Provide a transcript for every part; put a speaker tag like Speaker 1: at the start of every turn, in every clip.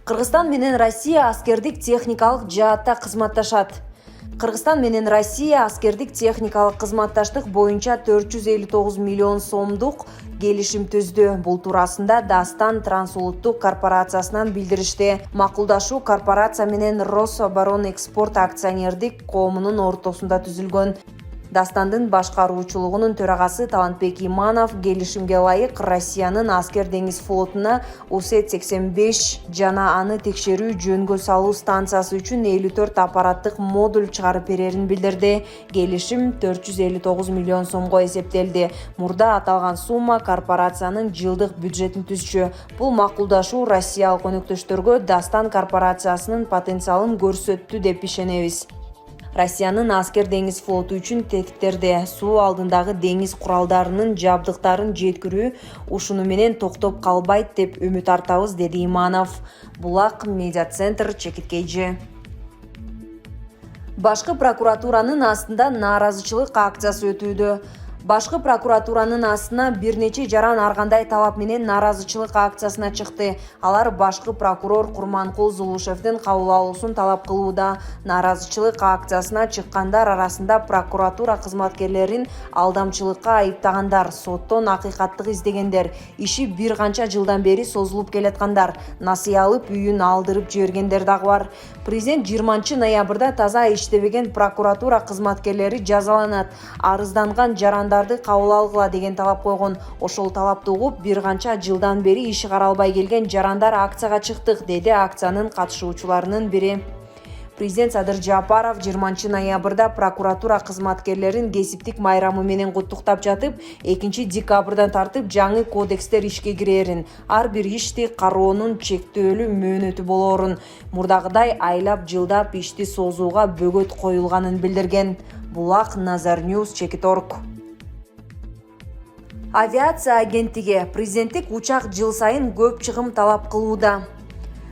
Speaker 1: Кыргызстан менен Россия аскердик техникалык жаатта кызматташат. Кыргызстан менен Россия аскердик техникалык кызматташтык боюнча 459 миллион сомдук келишим түздү. Бул туурасында Дастан трансулуттук корпорациясынан билдиришти. Макулдашуу корпорация менен Рособоронэкспорт акционердик коомунун ортосунда түзүлгөн. Дастандын башкаруучулугунун төрагасы Талантбек Иманов келишимге ылайык Россиянын аскер деңиз флотуна УС-85 жана аны текшерүү жөнгө салуу станциясы үчүн 54 аппараттык модуль чыгарып берерин билдирди. Келишим 459 миллион сомго эсептелди. Мурда аталган сумма корпорациянын жылдык бюджетин түзчү. Бул макулдашуу россиялык өнөктөштөргө Дастан корпорациясынын потенциалын көрсөттү деп ишенебиз. Россиянын аскер деңиз флоту үчүн тетиктерди, суу алдындагы деңиз куралдарынын жабдыктарын жеткирүү ушуну менен токтоп калбайт деп үмүт артабыз, деди Иманов. Булак медиа центр, Чекиткейжи. Башкы прокуратуранын астында нааразычылык акциясы өтүүдө. Башкы прокуратуранын астына бир нече жаран ар кандай талап менен нааразычылык акциясына чыкты. Алар башкы прокурор Курманкул Зулушевдин кабыл алуусун талап кылууда. Нааразычылык акциясына чыккандар арасында прокуратура кызматкерлерин алдамчылыкка айыптагандар, соттон акыйкаттык издегендер, иши бир канча жылдан бери созулуп келаткандар, насыя алып үйүн алдырып жибергендер дагы бар. Президент 20 ноябрда таза иштебеген прокуратура кызматкерлери жазаланат, арызданган жарандарды кабыл алгыла деген талап койгон. Ошол талапты угуп, бир канча жылдан бери иши каралбай келген жарандар акцияга чыктык, деди акциянын катышуучуларынын бири. Президент Садыр Жапаров 20 ноябрда прокуратура кызматкерлерин кесиптик майрамы менен куттуктап жатып, 2 декабрдан тартып жаңы кодекстер ишке кирерин, ар бир ишти кароонун чектөөлүү мөөнөтү болорун, мурдагыдай айлап жылдап ишти созууга бөгөт коюлганын билдирген. Булак Назар Ньюс, Чекиторг. Авиация агенттиги президенттик учак жыл сайын көп чыгым талап кылууда.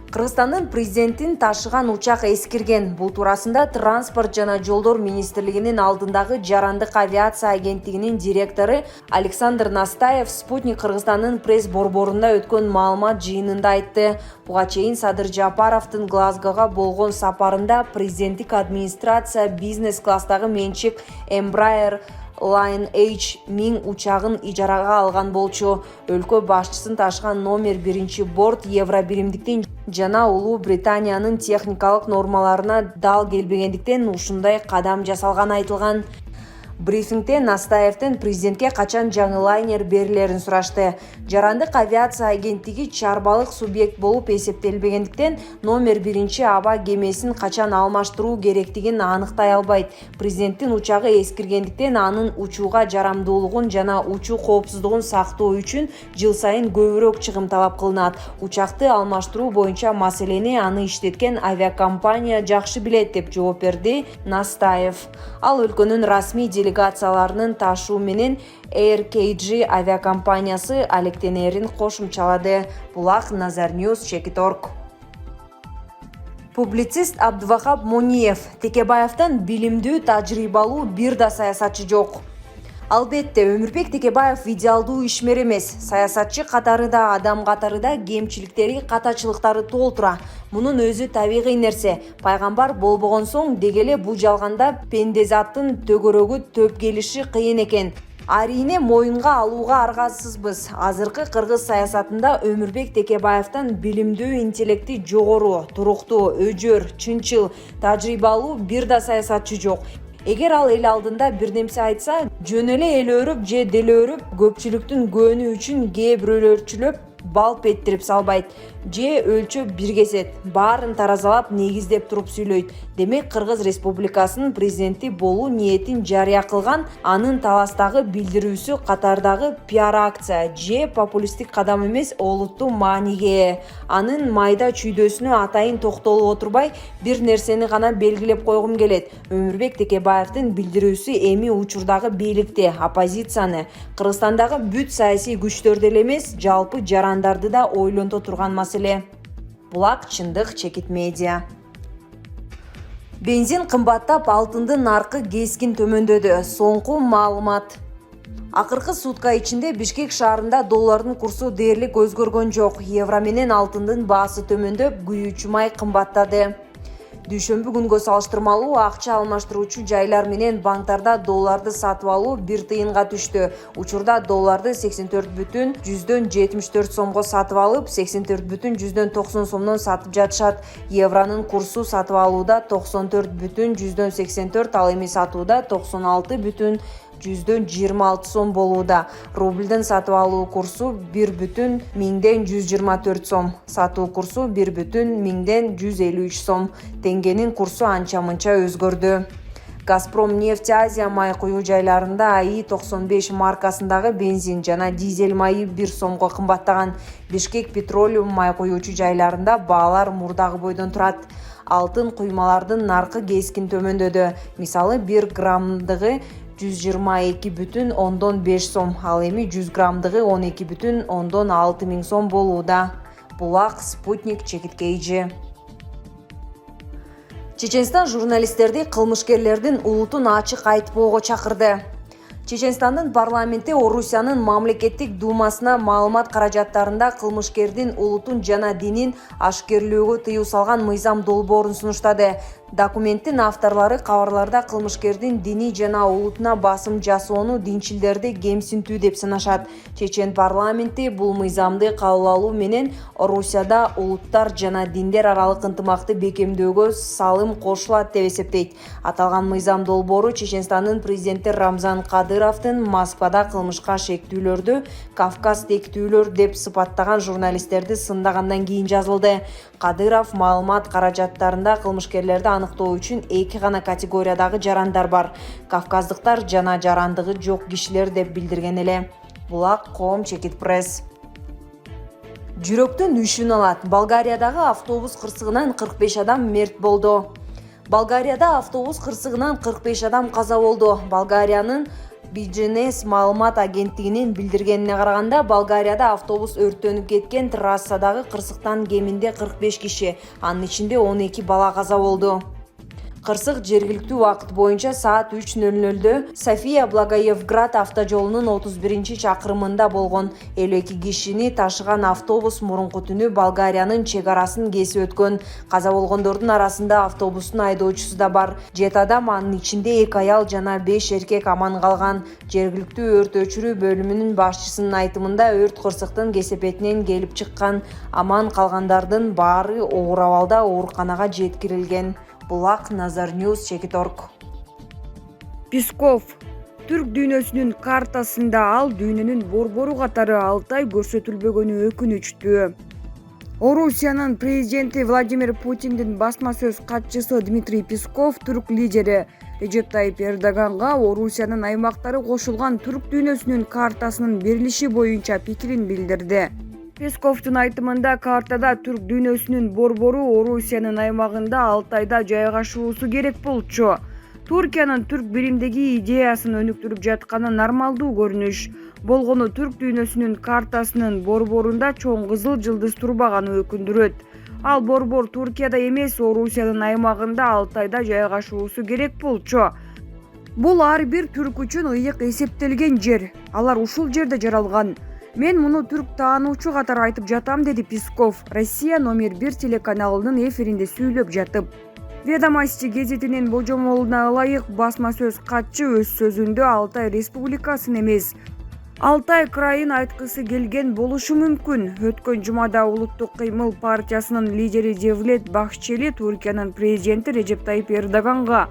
Speaker 1: Кыргызстандын президентин ташыган учак эскирген. Бул туурасында Транспорт жана жолдор министрлигинин алдындагы жарандык авиация агенттигинин директору Александр Настаев Спутник Кыргызстандын пресс-борборунда өткөн маалымат жыйынында айтты. Буга чейин Садыр Жапаровдун Глазгого болгон сапарында президенттик администрация бизнес-класстагы менчик Embraer Line H1000 учагын ижарага алган болчу. Өлкө башчысын ташыган номер 1 борт евро биримдиктин жана Улуу Британиянын техникалык нормаларына дал келбегендиктен ушундай кадам жасалганы айтылган. Брифингде Настаевден президентке качан жаңы лайнер берилерин сурашты. Жарандык авиация агенттиги чарбалык субъект болуп эсептелбегендиктен номер 1 аба кемесин качан алмаштыруу керектигин аныктай албайт. Президенттин учагы эскиргендиктен анын учууга жарамдуулугун жана учуу коопсуздугун сактоо үчүн жыл сайын көбүрөөк чыгым талап кылынат. Учакты алмаштыруу боюнча маселени аны иштеткен авиакомпания жакшы билет, деп жооп берди Настаев. Ал өлкөнүн расмий делегацияларынын ташуу менен AirKG авиакомпаниясы алектенерин кошумчалады. Булак Назар Ньюс, Чекиторг. Публицист Абдывахап Мониев: Текебаевден билимдүү, тажрыйбалуу бир да саясатчы жок. Албетте, Өмүрбек Текебаев идеалдуу ишмер эмес. Саясатчы катары да, адам катары да кемчиликтери, катачылыктары толтура. Мунун өзү табигый нерсе. Пайгамбар болбогон соң дегеле бул жалганда пендезаттын төгөрөгү төп келиши кыйын экен. Арийне моюнга алууга аргасызбыз. Азыркы кыргыз саясатында Өмүрбек Текебаевден билимдүү, интеллекти жогору, туруктуу, өжөр, чынчыл, тажрыйбалуу бир да саясатчы жок. Эгер ал эл алдында бир нерсе айтса, жөн эле эл өрүп же дел өрүп, көпчүлүктүн көөнү үчүн кээ бирөөлөрчүлөп балп эттирип салбайт же өлчөп бир кесет, баарын таразалап негиздеп туруп сүйлөйт. Демек Кыргыз Республикасынын президенти болуу ниетин жарыя кылган, анын таластагы билдирүүсү катардагы пиар акция же популисттик кадам эмес, олуттуу мааниге. Анын майда чүйдөсүнө атайын токтолуп отурбай, бир нерсени гана белгилеп койгум келет. Өмүрбек Текебаевдин билдирүүсү эми учурдагы бийликти, оппозицияны, Кыргызстандагы бүт саясий күчтөрдү эле эмес, жалпы жарандарды да ойлонто турган маселе. Булак Чындык, Чекит медиа. Бензин кымбаттап, алтындын наркы кескин төмөндөдү. Соңку маалымат. Акыркы сутка ичинде Бишкек шаарында доллардын курсу дээрлик өзгөргөн жок. Евро менен алтындын баасы төмөндөп, күйүүчү май кымбаттады. Дүйшөмбү күнгө салыштырмалуу акча алмаштыруучу жайлар менен банктарда долларды сатып алуу 1 тыйынга түштү. Учурда долларды 84,74 сомго сатып алып, 84,90 сомдон сатып жатышат. Евронун курсу сатып алууда 94,84, ал эми сатууда 96,26 сом болууда. Рубльдин сатып алуу курсу 1,124 сом, сатуу курсу 1,153 сом. Теңгенин курсу анча-мынча өзгөрдү. Газпром нефть Азия май куюу жайларында АИ 95 маркасындагы бензин жана дизель майы 1 сомго кымбаттаган. Бишкек петролиум май куюучу жайларында баалар мурдагы бойдон турат. Алтын куймалардын наркы кескин төмөндөдү. Мисалы 1 граммдыгы 122,5 сом, ал эми 100 граммдыгы 12,6 миң сом болууда. Булак, Спутник, Чекиткейжи. Чеченстан журналисттерди кылмышкерлердин улутун ачык айтпоого чакырды. Чеченстандын парламенти Орусиянын мамлекеттик думасына маалымат каражаттарында кылмышкердин улутун жана динин ашкерлөөгө тыюу салган мыйзам долбоорун сунуштады. Документтин авторлору кабарларда кылмышкердин дини жана улутуна басым жасоону динчилдерди кемсинтүү деп санашат. Чечен парламенти бул мыйзамды кабыл алуу менен Орусияда улуттар жана диндер аралык ынтымакты бекемдөөгө салым кошулат деп эсептейт. Аталган мыйзам долбоору Чеченстандын президенти Рамзан Кадыровдун Москвада кылмышка шектүүлөрдү Кавказ тектүүлөр деп сыпаттаган журналисттерди сындагандан кийин жазылды. Кадыров маалымат каражаттарында кылмышкерлерди аныктоо үчүн 2 гана категориядагы жарандар бар. Кавказдыктар жана жарандыгы жок кишилер деп билдирген эле. Булак, Коом, Чекит пресс. Жүрөктүн үшүн алат. Болгариядагы автобус кырсыгынан 45 адам мерт болду. Болгарияда автобус кырсыгынан 45 адам каза болду. Болгариянын BGNS маалымат агенттигинин билдиргенине караганда, Болгарияда автобус өрттөнүп кеткен. Трассадагы кырсыктан кеминде 45 киши, анын ичинде 12 бала каза болду. Кырсык жергиликтүү убакыт боюнча саат 3:00 София-Благоевград автожолунун 31-чакырымында болгон. 52 кишини ташыган автобус мурунку түнү Болгариянын чек арасын кесип өткөн. Каза болгондордун арасында автобустун айдоочусу да бар. 7 адам, анын ичинде 2 аял жана 5 эркек аман калган. Жергиликтүү өрт өчүрүү бөлүмүнүн башчысынын айтымында, өрт кырсыктын кесепетинен келип чыккан. Аман калгандардын баары оор абалда ооруканага жеткирилген. Булак, Назар Ньюс, Чекит.орг.
Speaker 2: Песков түрк дүйнөсүнүн картасында ал дүйнөнүн борбору катары Алтай көрсөтүлбөгөнү өкүнүчтүү. Орусиянын президенти Владимир Путиндин басма сөз катчысы Дмитрий Песков түрк лидери Режеп Тайип Эрдоганга Орусиянын аймактары кошулган түрк дүйнөсүнүн картасынын берилиши боюнча пикирин билдирди. Песковдун айтымында, картада түрк дүйнөсүнүн борбору Орусиянын аймагында Алтайда жайгашуусу керек болчу. Туркиянын түрк биримдеги идеясын өнүктүрүп жатканы нормалдуу көрүнүш. Болгону түрк дүйнөсүнүн картасынын борборунда чоң кызыл жылдыз турбаганы өкүндүрөт. Ал борбор Туркияда эмес, Орусиянын аймагында Алтайда жайгашуусу керек болчу. Бул ар бир түрк үчүн ыйык эсептелген жер. Алар ушул жерде жаралган. Мен муну түрк таануучу катары айтып жатам, деди Песков, Россия номер 1 телеканалынын эфиринде сүйлөп жатып. Ведомости гезитинин божомолуна ылайык басма сөз катчы өз сөзүндө Алтай республикасын эмес, Алтай крайын айткысы келген болушу мүмкүн. Өткөн жумада Улуттук кыймыл партиясынын лидери Девлет Бахчели Туркиянын президенти Режеп Тайип Эрдоганга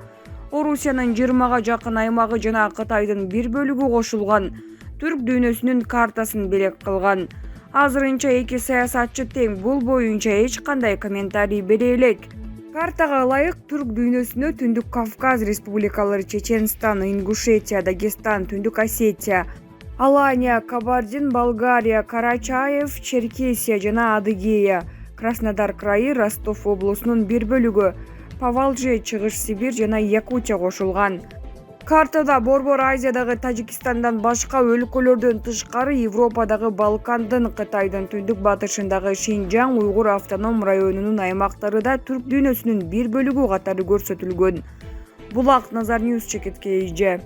Speaker 2: Орусиянын 20га жакын аймагы жана Кытайдын бир бөлүгү кошулган түрк дүйнөсүнүн картасын белек кылган. Азырынча эки саясатчы тең бул боюнча эч кандай комментарий бере элек. Картага ылайык түрк дүйнөсүнө Түндүк Кавказ республикалары Чеченстан, Ингушетия, Дагестан, Түндүк Осетия, Алания, Кабардин-Балкария, Карачаев, Черкесия жана Адыгея, Краснодар крайы, Ростов облусунун бир бөлүгү, Поволжье, Чыгыш Сибирь жана Якутия кошулган. Картада борбор Азиядагы Тажикстандан башка өлкөлөрдөн тышкары Европадагы Балкандын, Кытайдын түндүк батышындагы Шинжаң уйгур автоном районунун аймактары да түрк дүйнөсүнүн бир бөлүгү катары көрсөтүлгөн. Булак, Назар Ньюс, Чекиткейжи.